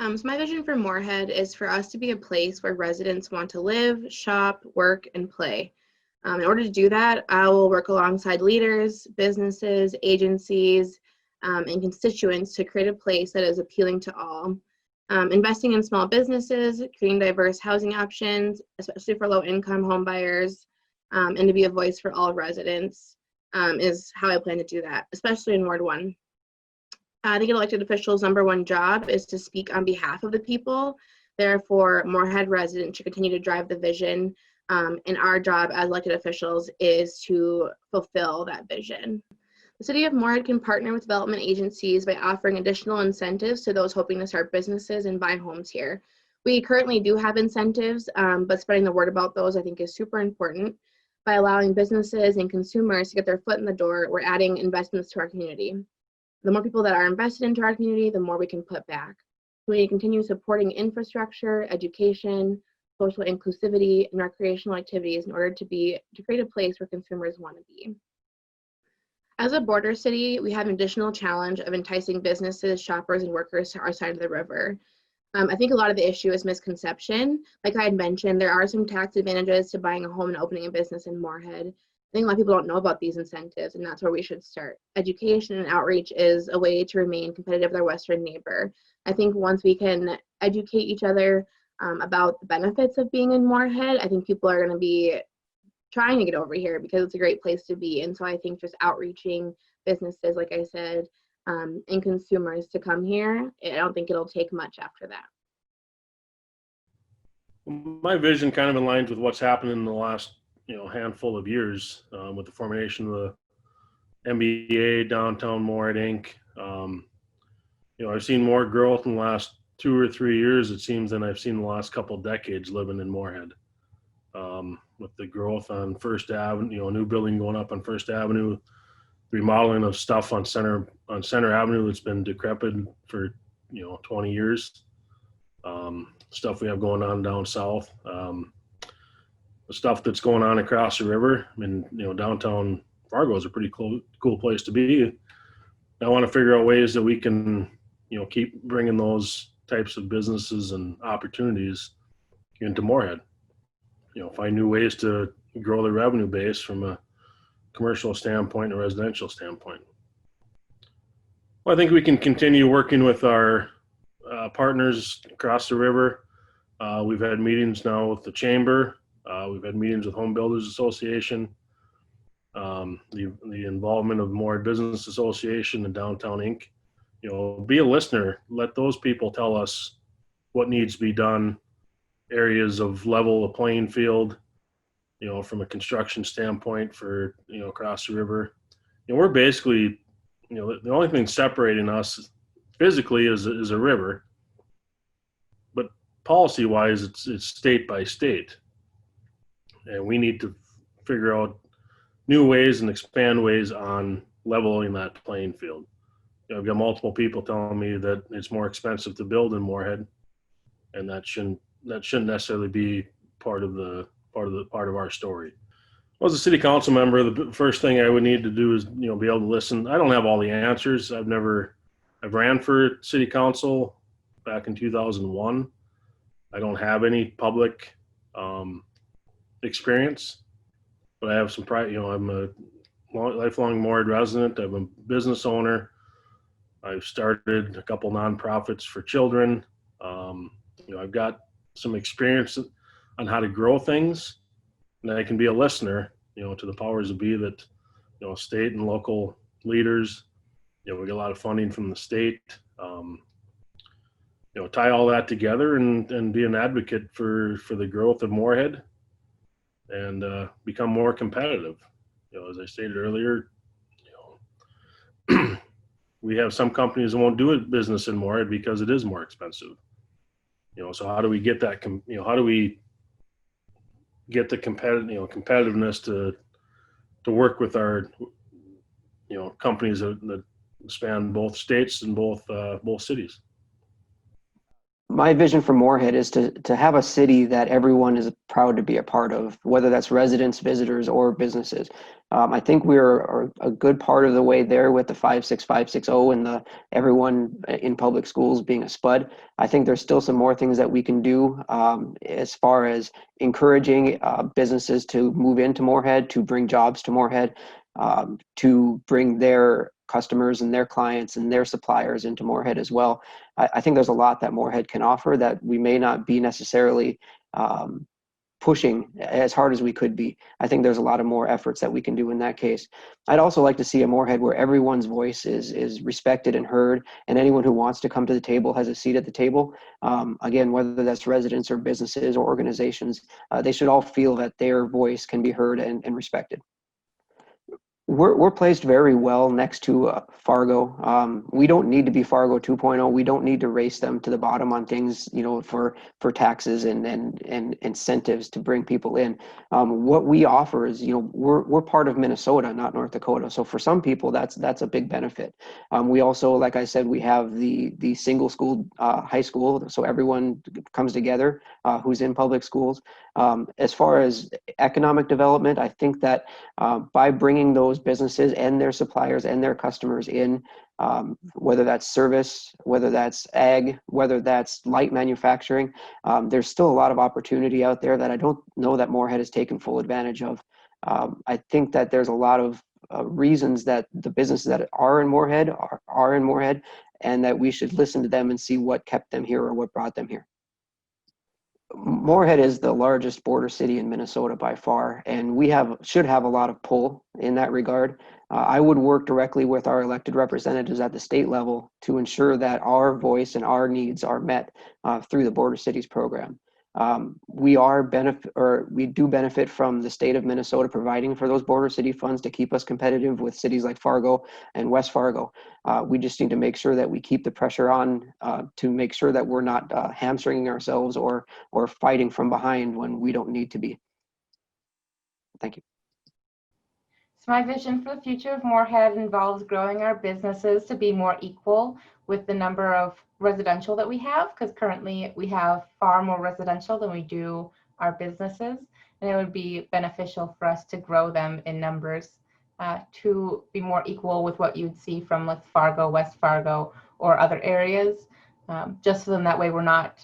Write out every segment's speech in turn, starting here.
So my vision for Moorhead is for us to be a place where residents want to live, shop, work, and play. In order to do that, I will work alongside leaders, businesses, agencies, and constituents to create a place that is appealing to all. Investing in small businesses, creating diverse housing options, especially for low-income home buyers, and to be a voice for all residents is how I plan to do that, especially in Ward 1. I think an elected official's number one job is to speak on behalf of the people. Therefore, Moorhead residents should continue to drive the vision, and our job as elected officials is to fulfill that vision. The City of Moorhead can partner with development agencies by offering additional incentives to those hoping to start businesses and buy homes here. We currently do have incentives, but spreading the word about those I think is super important. By allowing businesses and consumers to get their foot in the door, we're adding investments to our community. The more people that are invested into our community, the more we can put back. We need to continue supporting infrastructure, education, social inclusivity, and recreational activities in order to create a place where consumers want to be. As a border city, we have an additional challenge of enticing businesses, shoppers, and workers to our side of the river. I think a lot of the issue is misconception. Like I had mentioned, there are some tax advantages to buying a home and opening a business in Moorhead. I think a lot of people don't know about these incentives, and that's where we should start. Education and outreach is a way to remain competitive with our Western neighbor. I think once we can educate each other about the benefits of being in Moorhead, I think people are going to be trying to get over here because it's a great place to be. And so I think just outreaching businesses, like I said, and consumers to come here, I don't think it'll take much after that. My vision kind of aligns with what's happened in the last handful of years with the formation of the MBA, Downtown Moorhead Inc. I've seen more growth in the last 2 or 3 years, it seems, than I've seen the last couple decades living in Moorhead. With the growth on First Avenue, a new building going up on First Avenue, remodeling of stuff on Center Avenue that's been decrepit for 20 years. Stuff we have going on down south. The stuff that's going on across the river. I mean, downtown Fargo is a pretty cool place to be. I want to figure out ways that we can, keep bringing those types of businesses and opportunities into Moorhead. Find new ways to grow the revenue base from a commercial standpoint and a residential standpoint. Well, I think we can continue working with our partners across the river. We've had meetings now with the Chamber. We've had meetings with Home Builders Association, the involvement of Moorhead Business Association and Downtown Inc. Be a listener. Let those people tell us what needs to be done, areas of level the playing field, from a construction standpoint for, across the river. We're basically, the only thing separating us physically is a river, but policy-wise, it's state by state. And we need to figure out new ways and expand ways on leveling that playing field. I've got multiple people telling me that it's more expensive to build in Moorhead, and that shouldn't necessarily be part of our story. Well, as a city council member, the first thing I would need to do is be able to listen. I don't have all the answers. I've ran for city council back in 2001. I don't have any public experience, but I have some pride. I'm a lifelong Moorhead resident. I'm a business owner. I've started a couple nonprofits for children. I've got some experience on how to grow things, and I can be a listener, to the powers that be that, state and local leaders. We get a lot of funding from the state. Tie all that together and be an advocate for the growth of Moorhead and become more competitive. As I stated earlier, we have some companies that won't do business in Moorhead because it is more expensive. So how do we get that? How do we get the competitiveness to work with our companies that span both states and both cities? my vision for Moorhead is to have a city that everyone is proud to be a part of, whether that's residents, visitors, or businesses. I think we're a good part of the way there with the 56560 and the everyone in public schools being a SPUD. I think there's still some more things that we can do as far as encouraging businesses to move into Moorhead, to bring jobs to Moorhead, to bring their customers and their clients and their suppliers into Moorhead as well. I think there's a lot that Moorhead can offer that we may not be necessarily pushing as hard as we could be. I think there's a lot of more efforts that we can do in that case. I'd also like to see a Moorhead where everyone's voice is respected and heard, and anyone who wants to come to the table has a seat at the table. Again, whether that's residents or businesses or organizations, they should all feel that their voice can be heard and respected. We're placed very well next to Fargo. We don't need to be Fargo 2.0. We don't need to race them to the bottom on things, for taxes and incentives to bring people in. What we offer is, we're part of Minnesota, not North Dakota. So for some people, that's a big benefit. We also, like I said, we have the single school high school, so everyone comes together who's in public schools. As far as economic development, I think that by bringing those businesses and their suppliers and their customers in, whether that's service, whether that's ag, whether that's light manufacturing, there's still a lot of opportunity out there that I don't know that Moorhead has taken full advantage of. I think that there's a lot of reasons that the businesses that are in Moorhead are in Moorhead, and that we should listen to them and see what kept them here or what brought them here. Moorhead is the largest border city in Minnesota by far, and we should have a lot of pull in that regard. I would work directly with our elected representatives at the state level to ensure that our voice and our needs are met through the Border Cities program. We do benefit from the state of Minnesota providing for those border city funds to keep us competitive with cities like Fargo and West Fargo. We just need to make sure that we keep the pressure on to make sure that we're not hamstringing ourselves or fighting from behind when we don't need to be. Thank you. So my vision for the future of Moorhead involves growing our businesses to be more equal with the number of residential that we have, because currently we have far more residential than we do our businesses, and it would be beneficial for us to grow them in numbers to be more equal with what you'd see from like Fargo, West Fargo, or other areas, just so then that way we're not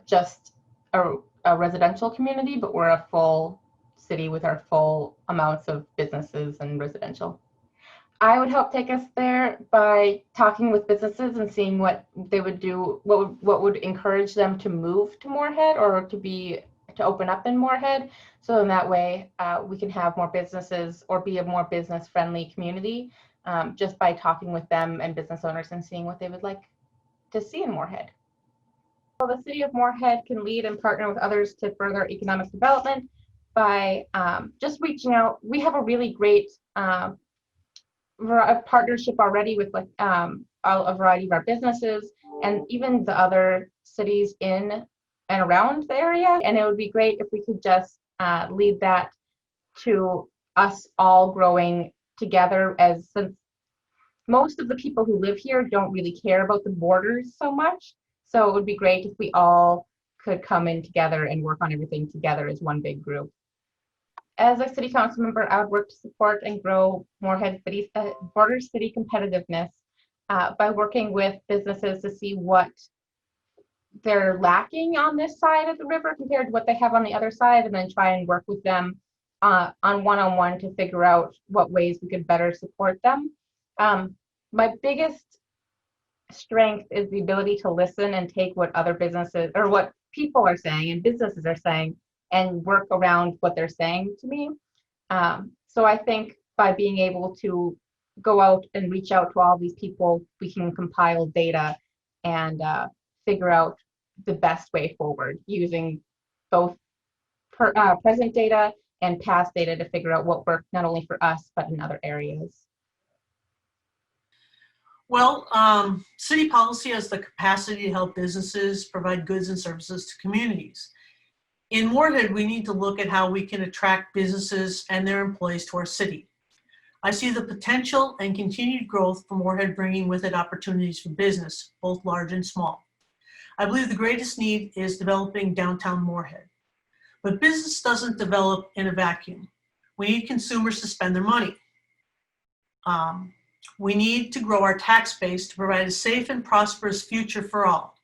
just a residential community, but we're a full city with our full amounts of businesses and residential. I would help take us there by talking with businesses and seeing what they would do, what would encourage them to move to Moorhead or to open up in Moorhead. So in that way, we can have more businesses or be a more business-friendly community just by talking with them and business owners and seeing what they would like to see in Moorhead. So the city of Moorhead can lead and partner with others to further economic development by just reaching out. We have a really great partnership already with like a variety of our businesses and even the other cities in and around the area. And it would be great if we could just lead that to us all growing together, as since most of the people who live here don't really care about the borders so much. So it would be great if we all could come in together and work on everything together as one big group. As a city council member, I would work to support and grow Moorhead City's border city competitiveness by working with businesses to see what they're lacking on this side of the river compared to what they have on the other side, and then try and work with them on one-on-one to figure out what ways we could better support them. My biggest strength is the ability to listen and take what other businesses or what people are saying and businesses are saying and work around what they're saying to me. So I think by being able to go out and reach out to all these people, we can compile data and figure out the best way forward using both present data and past data to figure out what worked not only for us, but in other areas. Well, city policy has the capacity to help businesses provide goods and services to communities. In Moorhead, we need to look at how we can attract businesses and their employees to our city. I see the potential and continued growth for Moorhead bringing with it opportunities for business, both large and small. I believe the greatest need is developing downtown Moorhead. But business doesn't develop in a vacuum. We need consumers to spend their money. We need to grow our tax base to provide a safe and prosperous future for all.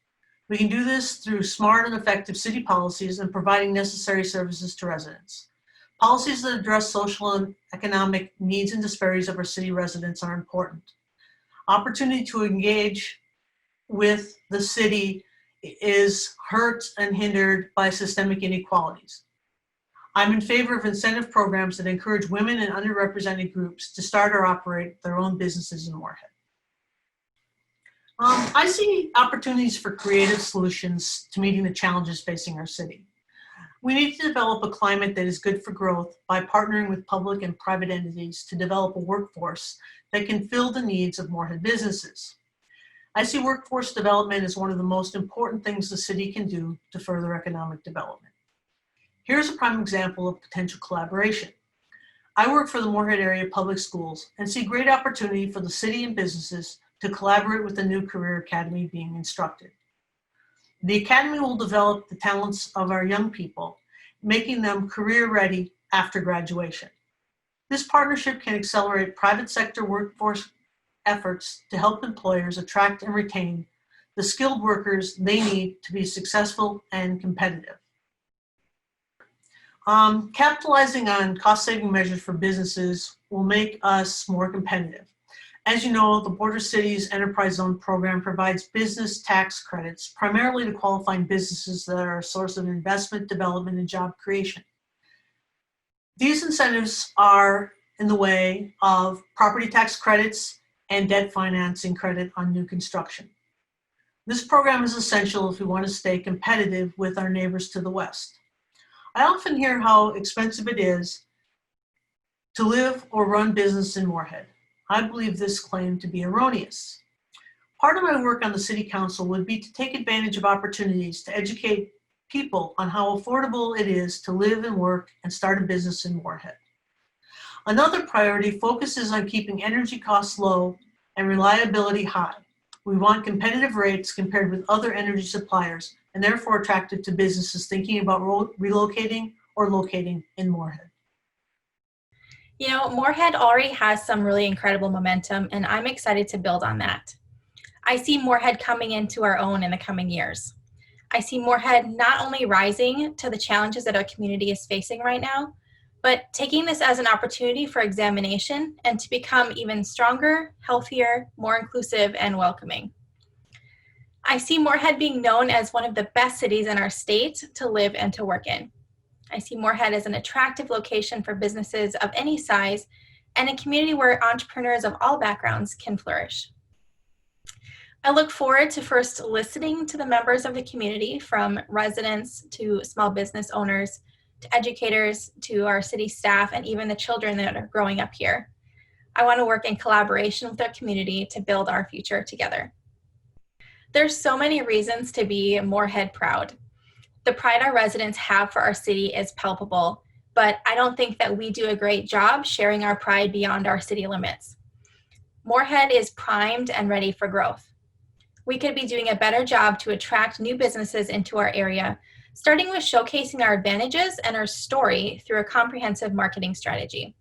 We can do this through smart and effective city policies and providing necessary services to residents. Policies that address social and economic needs and disparities of our city residents are important. Opportunity to engage with the city is hurt and hindered by systemic inequalities. I'm in favor of incentive programs that encourage women and underrepresented groups to start or operate their own businesses in Moorhead. I see opportunities for creative solutions to meeting the challenges facing our city. We need to develop a climate that is good for growth by partnering with public and private entities to develop a workforce that can fill the needs of Moorhead businesses. I see workforce development as one of the most important things the city can do to further economic development. Here's a prime example of potential collaboration. I work for the Moorhead area public schools and see great opportunity for the city and businesses to collaborate with the new career academy being instructed. The academy will develop the talents of our young people, making them career ready after graduation. This partnership can accelerate private sector workforce efforts to help employers attract and retain the skilled workers they need to be successful and competitive. Capitalizing on cost-saving measures for businesses will make us more competitive. As you know, the Border Cities Enterprise Zone program provides business tax credits, primarily to qualifying businesses that are a source of investment, development, and job creation. These incentives are in the way of property tax credits and debt financing credit on new construction. This program is essential if we want to stay competitive with our neighbors to the west. I often hear how expensive it is to live or run business in Moorhead. I believe this claim to be erroneous. Part of my work on the City Council would be to take advantage of opportunities to educate people on how affordable it is to live and work and start a business in Moorhead. Another priority focuses on keeping energy costs low and reliability high. We want competitive rates compared with other energy suppliers and therefore attractive to businesses thinking about relocating or locating in Moorhead. You know, Moorhead already has some really incredible momentum, and I'm excited to build on that. I see Moorhead coming into our own in the coming years. I see Moorhead not only rising to the challenges that our community is facing right now, but taking this as an opportunity for examination and to become even stronger, healthier, more inclusive, and welcoming. I see Moorhead being known as one of the best cities in our state to live and to work in. I see Moorhead as an attractive location for businesses of any size and a community where entrepreneurs of all backgrounds can flourish. I look forward to first listening to the members of the community, from residents to small business owners, to educators, to our city staff, and even the children that are growing up here. I want to work in collaboration with our community to build our future together. There's so many reasons to be Moorhead proud. The pride our residents have for our city is palpable, but I don't think that we do a great job sharing our pride beyond our city limits. Moorhead is primed and ready for growth. We could be doing a better job to attract new businesses into our area, starting with showcasing our advantages and our story through a comprehensive marketing strategy.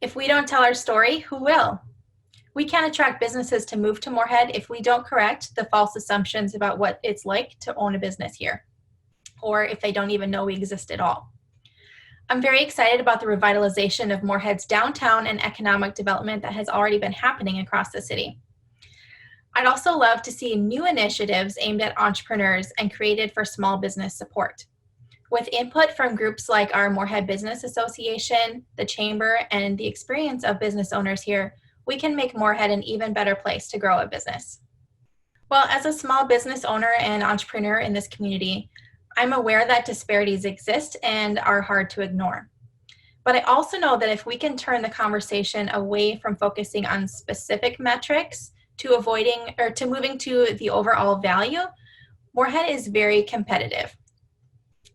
If we don't tell our story, who will? We can't attract businesses to move to Moorhead if we don't correct the false assumptions about what it's like to own a business here, or if they don't even know we exist at all. I'm very excited about the revitalization of Moorhead's downtown and economic development that has already been happening across the city. I'd also love to see new initiatives aimed at entrepreneurs and created for small business support. With input from groups like our Moorhead Business Association, the Chamber, and the experience of business owners here, we can make Moorhead an even better place to grow a business. Well, as a small business owner and entrepreneur in this community, I'm aware that disparities exist and are hard to ignore. But I also know that if we can turn the conversation away from focusing on specific metrics to moving to the overall value, Moorhead is very competitive.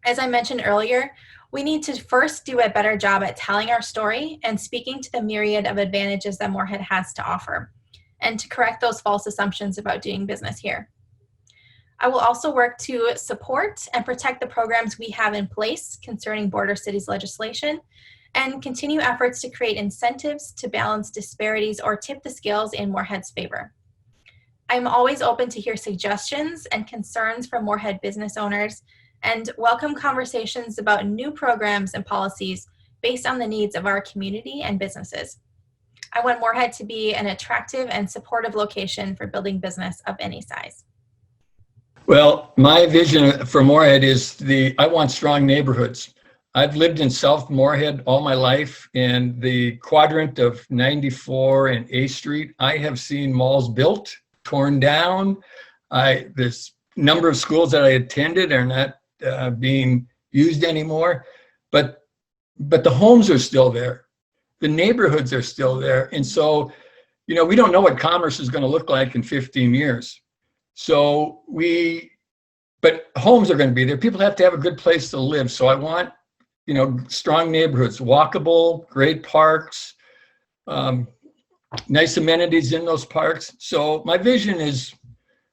As I mentioned earlier, we need to first do a better job at telling our story and speaking to the myriad of advantages that Moorhead has to offer, and to correct those false assumptions about doing business here. I will also work to support and protect the programs we have in place concerning border cities legislation and continue efforts to create incentives to balance disparities or tip the scales in Moorhead's favor. I'm always open to hear suggestions and concerns from Moorhead business owners and welcome conversations about new programs and policies based on the needs of our community and businesses. I want Moorhead to be an attractive and supportive location for building business of any size. Well, my vision for Moorhead is I want strong neighborhoods. I've lived in South Moorhead all my life, and the quadrant of 94 and A Street, I have seen malls built, torn down. This number of schools that I attended are not being used anymore, but the homes are still there. The neighborhoods are still there. And so, you know, we don't know what commerce is going to look like in 15 years. So but homes are going to be there. People have to have a good place to live. So I want, you know, strong neighborhoods, walkable, great parks, nice amenities in those parks. So my vision is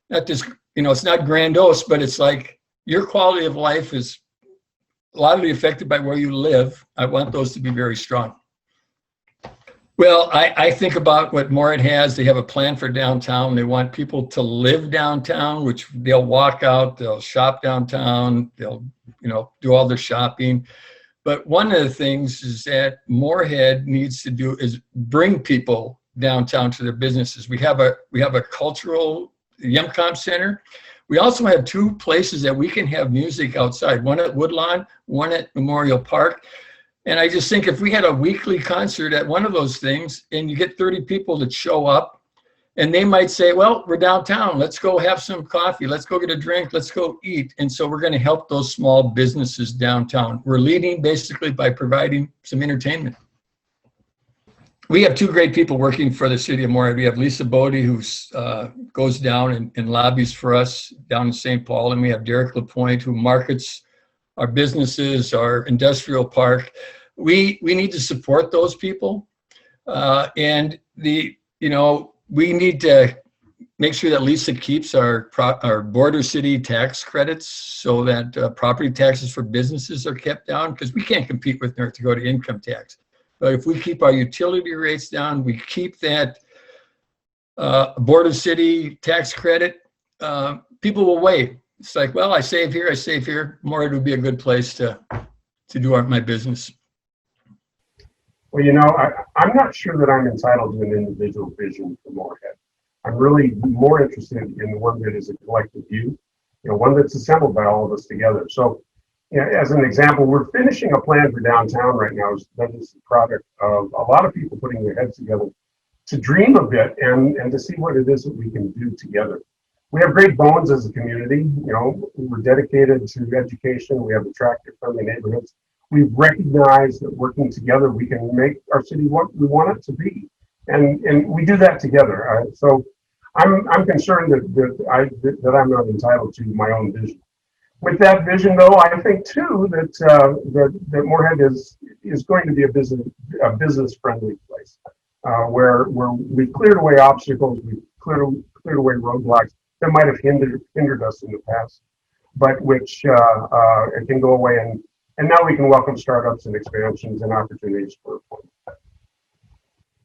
not just, you know, it's not grandiose, but it's like your quality of life is largely affected by where you live. I want those to be very strong. Well, I think about what Moorhead has. They have a plan for downtown. They want people to live downtown, which they'll walk out, they'll shop downtown, they'll, you know, do all their shopping. But one of the things is that Moorhead needs to do is bring people downtown to their businesses. We have a cultural Yumcomp Center. We also have two places that we can have music outside, one at Woodlawn, one at Memorial Park. And I just think if we had a weekly concert at one of those things and you get 30 people that show up and they might say, well, we're downtown, let's go have some coffee, let's go get a drink, let's go eat. And so we're going to help those small businesses downtown. We're leading basically by providing some entertainment. We have two great people working for the city of Moorhead. We have Lisa Bodie, who goes down and lobbies for us down in St. Paul. And we have Derek LaPointe, who markets our businesses, our industrial park. We need to support those people. And you know, we need to make sure that Lisa keeps our border city tax credits so that property taxes for businesses are kept down, because we can't compete with North Dakota income tax. But if we keep our utility rates down, we keep that border city tax credit, people will wait. It's like, well, I save here. Moorhead would be a good place to do my business. Well, you know, I'm not sure that I'm entitled to an individual vision for Moorhead. I'm really more interested in the one that is a collective view, you know, one that's assembled by all of us together. So, you know, as an example, we're finishing a plan for downtown right now. That is the product of a lot of people putting their heads together to dream a bit and to see what it is that we can do together. We have great bones as a community. You know, we're dedicated to education. We have attractive, friendly neighborhoods. We've recognized that working together, we can make our city what we want it to be, and we do that together. So I'm concerned that I'm not entitled to my own vision. With that vision, though, I think too that Moorhead is going to be a business friendly place where we've cleared away obstacles, we've cleared away roadblocks that might have hindered us in the past, but which can go away, and now we can welcome startups and expansions and opportunities for employment.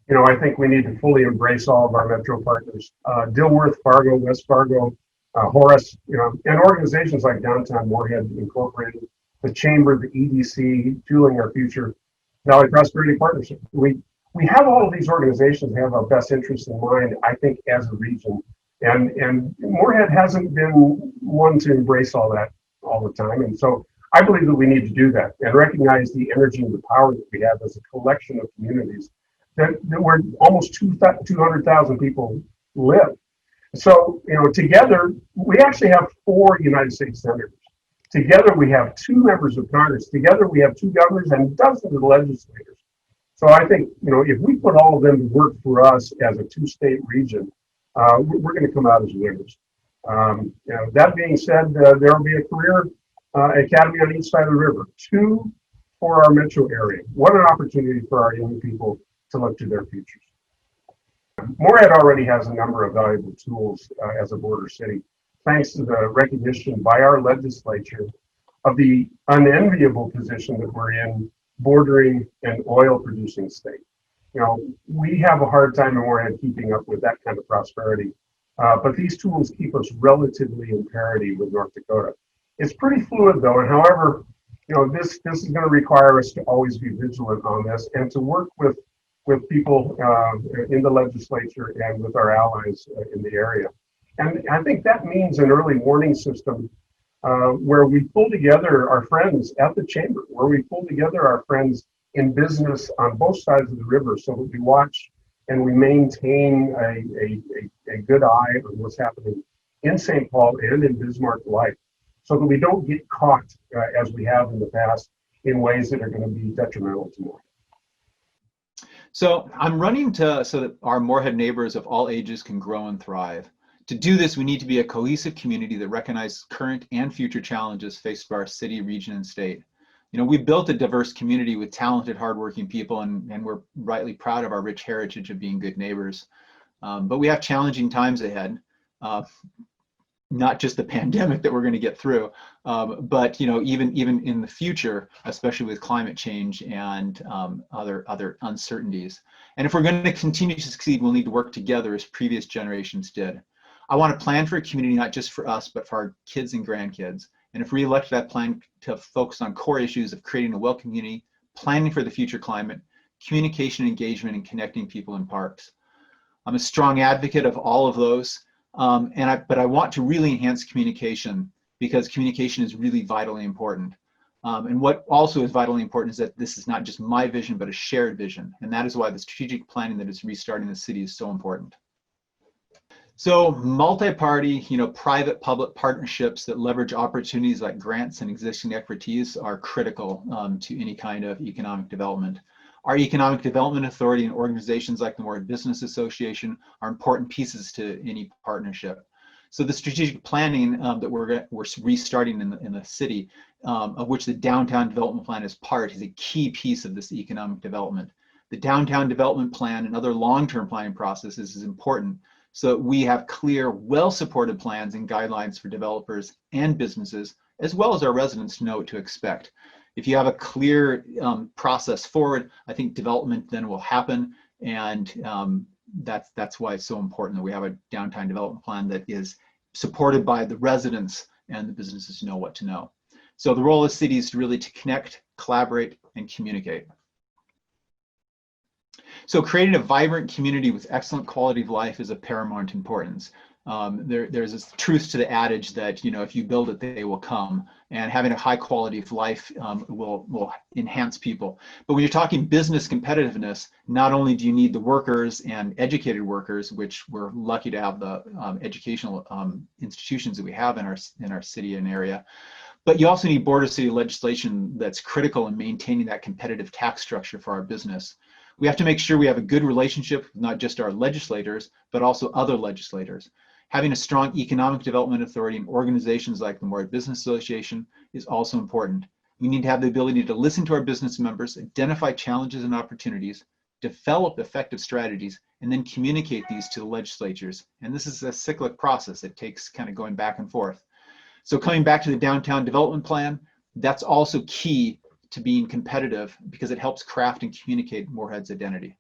You know, I think we need to fully embrace all of our metro partners, Dilworth, Fargo, West Fargo, Horace, you know, and organizations like Downtown Moorhead Incorporated, the Chamber, the EDC, Fueling Our Future, Valley Prosperity Partnership. We have all of these organizations have our best interests in mind, I think, as a region. And Moorhead hasn't been one to embrace all that all the time. And so I believe that we need to do that and recognize the energy and the power that we have as a collection of communities that where almost 200,000 people live. So, you know, together, we actually have 4 United States senators. Together, we have 2 members of Congress. Together, we have 2 governors and dozens of legislators. So I think, you know, if we put all of them to work for us as a 2-state region, we're going to come out as winners. You know, that being said, there will be a career academy on each side of the river, 2 for our metro area. What an opportunity for our young people to look to their futures. Moorhead already has a number of valuable tools as a border city thanks to the recognition by our legislature of the unenviable position that we're in, bordering an oil producing state. You know, we have a hard time in Moorhead keeping up with that kind of prosperity, but these tools keep us relatively in parity with North Dakota. It's pretty fluid though, and however, you know, this is going to require us to always be vigilant on this and to work with people in the legislature and with our allies in the area. And I think that means an early warning system where we pull together our friends at the chamber, where we pull together our friends in business on both sides of the river, so that we watch and we maintain a good eye on what's happening in St. Paul and in Bismarck alike, so that we don't get caught as we have in the past in ways that are going to be detrimental to Moorhead. So I'm running so that our Moorhead neighbors of all ages can grow and thrive. To do this, we need to be a cohesive community that recognizes current and future challenges faced by our city, region, and state. You know, we've built a diverse community with talented, hardworking people, and we're rightly proud of our rich heritage of being good neighbors. But we have challenging times ahead. Not just the pandemic that we're going to get through, but you know, even in the future, especially with climate change and other uncertainties. And if we're going to continue to succeed, we'll need to work together as previous generations did. I want to plan for a community not just for us, but for our kids and grandkids. And if we elect that plan to focus on core issues of creating a well community, planning for the future climate, communication, engagement, and connecting people in parks. I'm a strong advocate of all of those. But I want to really enhance communication, because communication is really vitally important. And what also is vitally important is that this is not just my vision, but a shared vision. And that is why the strategic planning that is restarting the city is so important. So multi-party, you know, private-public partnerships that leverage opportunities like grants and existing expertise are critical to any kind of economic development. Our Economic Development Authority and organizations like the Moorhead Business Association are important pieces to any partnership. So the strategic planning that we're restarting in the city, of which the Downtown Development Plan is part, is a key piece of this economic development. The Downtown Development Plan and other long-term planning processes is important, so that we have clear, well-supported plans and guidelines for developers and businesses, as well as our residents, to know what to expect. If you have a clear process forward, I think development then will happen, and that's why it's so important that we have a downtown development plan that is supported by the residents and the businesses know what to know. So the role of the city is really to connect, collaborate, and communicate. So creating a vibrant community with excellent quality of life is of paramount importance. There's this truth to the adage that, you know, if you build it, they will come, and having a high quality of life will enhance people. But when you're talking business competitiveness, not only do you need the workers and educated workers, which we're lucky to have the educational institutions that we have in our city and area, but you also need border city legislation that's critical in maintaining that competitive tax structure for our business. We have to make sure we have a good relationship with not just our legislators, but also other legislators. Having a strong economic development authority and organizations like the Moorhead Business Association is also important. We need to have the ability to listen to our business members, identify challenges and opportunities, develop effective strategies, and then communicate these to the legislatures. And this is a cyclic process. It takes kind of going back and forth. So coming back to the Downtown Development Plan, that's also key to being competitive, because it helps craft and communicate Moorhead's identity.